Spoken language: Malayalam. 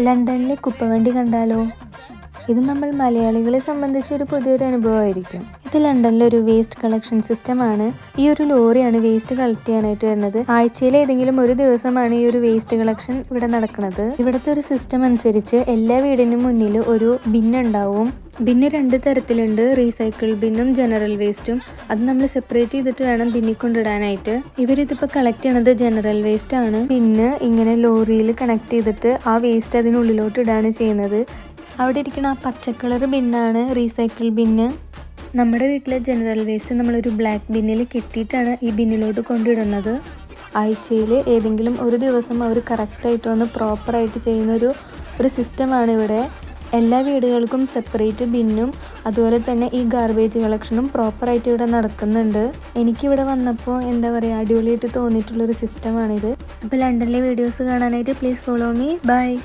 ലണ്ടനിലെ കുപ്പവണ്ടി കണ്ടാലോ? ഇത് നമ്മൾ മലയാളികളെ സംബന്ധിച്ച് ഒരു പുതിയൊരു അനുഭവമായിരിക്കും. ഇത് ലണ്ടനിലെ ഒരു വേസ്റ്റ് കളക്ഷൻ സിസ്റ്റമാണ്. ഈ ഒരു ലോറിയാണ് വേസ്റ്റ് കളക്ട് ചെയ്യാനായിട്ട് വരുന്നത്. ആഴ്ചയിൽ ഏതെങ്കിലും ഒരു ദിവസമാണ് ഈ ഒരു വേസ്റ്റ് കളക്ഷൻ ഇവിടെ നടക്കുന്നത്. ഇവിടുത്തെ ഒരു സിസ്റ്റം അനുസരിച്ച് എല്ലാ വീടിനും മുന്നിൽ ഒരു ബിന്നുണ്ടാവും. ബിന്ന് 2 തരത്തിലുണ്ട്, റീസൈക്കിൾ ബിന്നും ജനറൽ വേസ്റ്റും. അത് നമ്മൾ സെപ്പറേറ്റ് ചെയ്തിട്ട് വേണം ബിന്നിൽ കൊണ്ടിടാനായിട്ട്. ഇവരിതിപ്പോൾ കളക്ട് ചെയ്യണത് ജനറൽ വേസ്റ്റ് ആണ്. ബിന്ന് ഇങ്ങനെ ലോറിയിൽ കണക്ട് ചെയ്തിട്ട് ആ വേസ്റ്റ് അതിനുള്ളിലോട്ട് ഇടാണ് ചെയ്യുന്നത്. അവിടെ ഇരിക്കുന്ന ആ പച്ചക്കളർ ബിന്നാണ് റീസൈക്കിൾ ബിന്ന്. നമ്മുടെ വീട്ടിലെ ജനറൽ വേസ്റ്റ് നമ്മളൊരു ബ്ലാക്ക് ബിന്നിൽ കെട്ടിയിട്ടാണ് ഈ ബിന്നിലോട്ട് കൊണ്ടിടുന്നത്. ആഴ്ചയിൽ ഏതെങ്കിലും ഒരു ദിവസം അവർ കറക്റ്റായിട്ട് വന്ന് പ്രോപ്പറായിട്ട് ചെയ്യുന്ന ഒരു സിസ്റ്റമാണ് ഇവിടെ. എല്ലാ വീടുകൾക്കും സെപ്പറേറ്റ് ബിന്നും അതുപോലെ തന്നെ ഈ ഗാർബേജ് കളക്ഷനും പ്രോപ്പറായിട്ട് ഇവിടെ നടക്കുന്നുണ്ട്. എനിക്കിവിടെ വന്നപ്പോൾ എന്താ പറയുക, അടിപൊളിയായിട്ട് തോന്നിയിട്ടുള്ളൊരു സിസ്റ്റമാണിത്. അപ്പോൾ ലണ്ടനിലെ വീഡിയോസ് കാണാനായിട്ട് പ്ലീസ് ഫോളോ മീ. ബൈ.